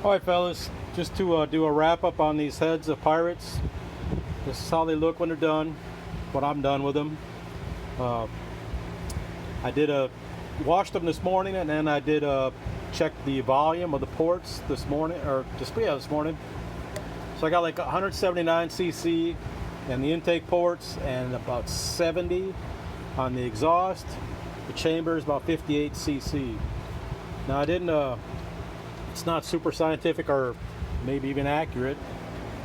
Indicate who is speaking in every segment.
Speaker 1: Alright fellas, just to do a wrap up on these heads of Pirates. This is how they look when they're done, when I'm done with them. Uh, I did washed them this morning, and then I did check the volume of the ports this morning, or just this morning. So I got like 179 cc in the intake ports and about 70 on the exhaust. The chamber is about 58 cc. Now I didn't it's not super scientific or maybe even accurate.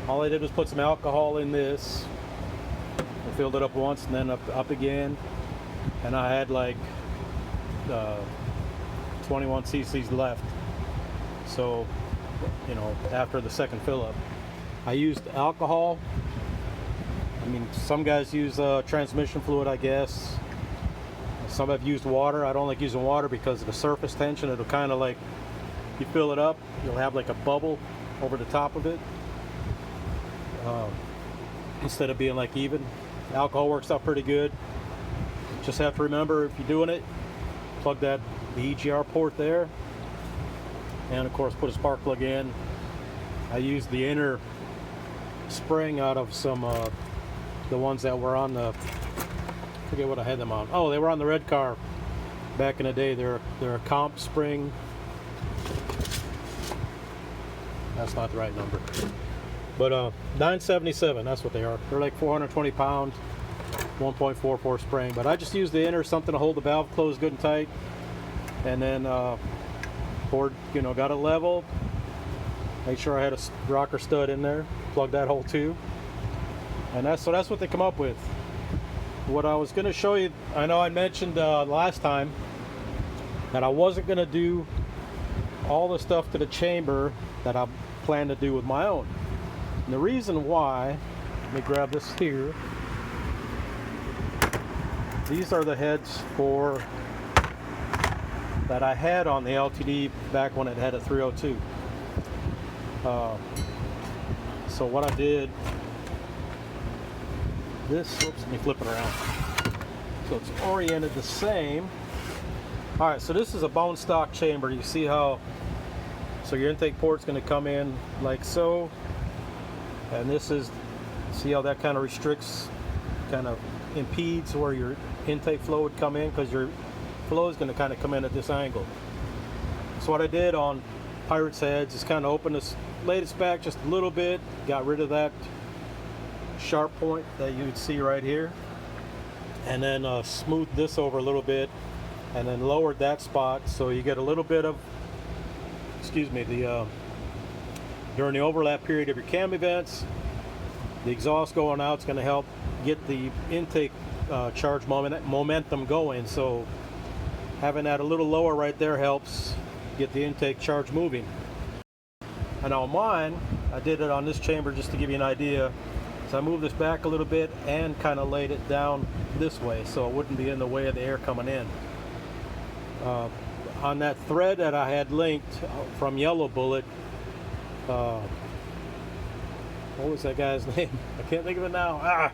Speaker 1: All I did was put some alcohol in this. I filled it up once and then up again, and I had like 21 cc's left. So, you know, after the second fill up, I used alcohol. I mean, some guys use transmission fluid, I guess. Some have used water. I don't like using water because of the surface tension. It'll kind of like, you fill it up, you'll have like a bubble over the top of it, instead of being like even. Alcohol works out pretty good. Just have to remember, if you're doing it, plug the EGR port there, and of course put a spark plug in. I used the inner spring out of some the ones that were on the, I forget what I had them on. Oh, they were on the red car back in the day. They're a comp spring. That's not the right number, but 977, that's what they are. They're like 420 pound, 1.44 spring. But I just used the inner, something to hold the valve closed good and tight, and then poured, you know, got it level. Made sure I had a rocker stud in there, plugged that hole too, and that's what they come up with. What I was going to show you, I know I mentioned last time that I wasn't going to do all the stuff to the chamber that I plan to do with my own. And the reason why, let me grab this here. These are the heads for that I had on the LTD back when it had a 302. So what I did, oops, let me flip it around. So it's oriented the same. All right, so this is a bone stock chamber. You see how, so your intake port's going to come in like so, and this is, see how that kind of restricts, kind of impedes where your intake flow would come in, because your flow is going to kind of come in at this angle. So what I did on Pirates heads is kind of open this, laid this back just a little bit, got rid of that sharp point that you would see right here, and then smoothed this over a little bit, and then lowered that spot so you get a little bit of, excuse me, during the overlap period of your cam events, the exhaust going out is going to help get the intake charge momentum going. So having that a little lower right there helps get the intake charge moving. And on mine, I did it on this chamber just to give you an idea. So I moved this back a little bit and kind of laid it down this way so it wouldn't be in the way of the air coming in. On that thread that I had linked from Yellow Bullet, what was that guy's name? I can't think of it now.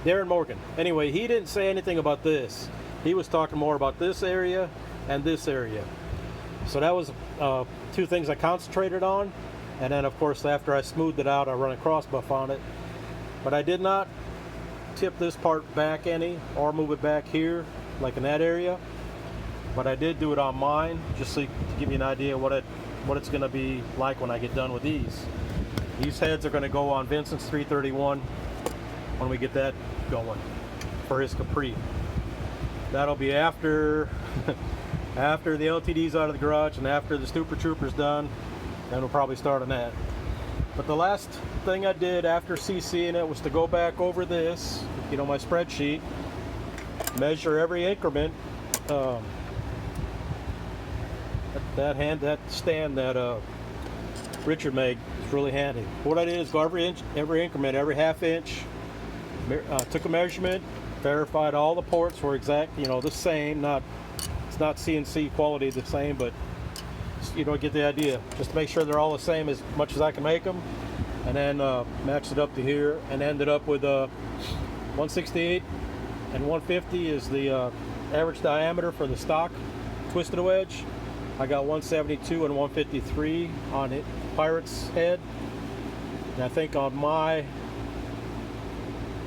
Speaker 1: Darren Morgan. Anyway, he didn't say anything about this. He was talking more about this area and this area. So that was two things I concentrated on. And then of course after I smoothed it out, I run a cross buff on it. But I did not tip this part back any or move it back here like in that area. But I did do it on mine, just so to give you an idea what it's going to be like when I get done with these. These heads are going to go on Vincent's 331 when we get that going for his Capri. That'll be after after the LTD's out of the garage and after the Super Trooper's done. Then we'll probably start on that. But the last thing I did after CCing it was to go back over this, you know, my spreadsheet, measure every increment. That stand that Richard made is really handy. What I did is go every increment, every half inch, took a measurement, verified all the ports were exact, you know, the same. It's not CNC quality the same, but you know, get the idea. Just to make sure they're all the same as much as I can make them, and then matched it up to here, and ended up with 168 and 150 is the average diameter for the stock Twisted Wedge. I got 172 and 153 on it, Pirate's head. And I think on my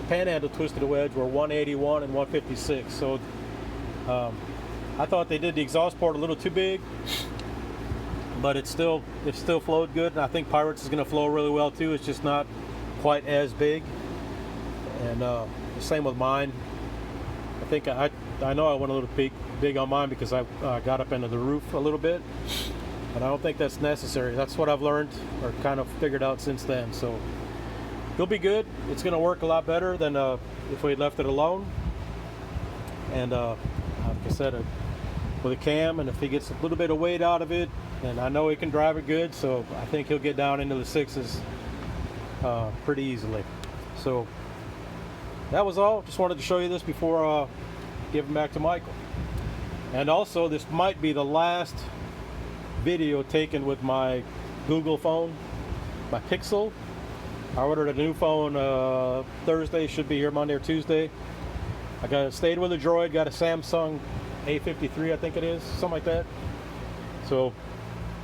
Speaker 1: Panhandle Twisted Wedge were 181 and 156. So I thought they did the exhaust port a little too big, but it still flowed good. And I think Pirate's is going to flow really well too. It's just not quite as big. And the same with mine. I think I know I went a little big on mine because I got up into the roof a little bit, but I don't think that's necessary. That's what I've learned or kind of figured out since then. So it'll be good. It's going to work a lot better than if we had left it alone. And like I said, with a cam, and if he gets a little bit of weight out of it, and I know he can drive it good, so I think he'll get down into the 6s pretty easily. So that was all. Just wanted to show you this before giving back to Michael. And also, this might be the last video taken with my Google phone, my Pixel. I ordered a new phone Thursday, should be here Monday or Tuesday. I stayed with a Droid, got a Samsung A53, I think it is, something like that. So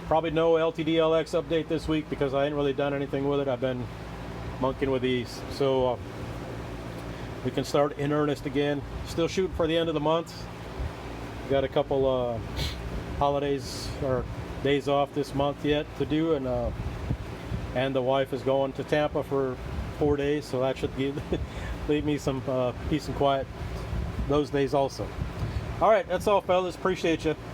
Speaker 1: probably no LTD-LX update this week because I ain't really done anything with it. I've been monkeying with these. So we can start in earnest again. Still shooting for the end of the month. Got a couple holidays or days off this month yet to do, and the wife is going to Tampa for 4 days, so that should leave me some peace and quiet those days also. All right, that's all, fellas. Appreciate you.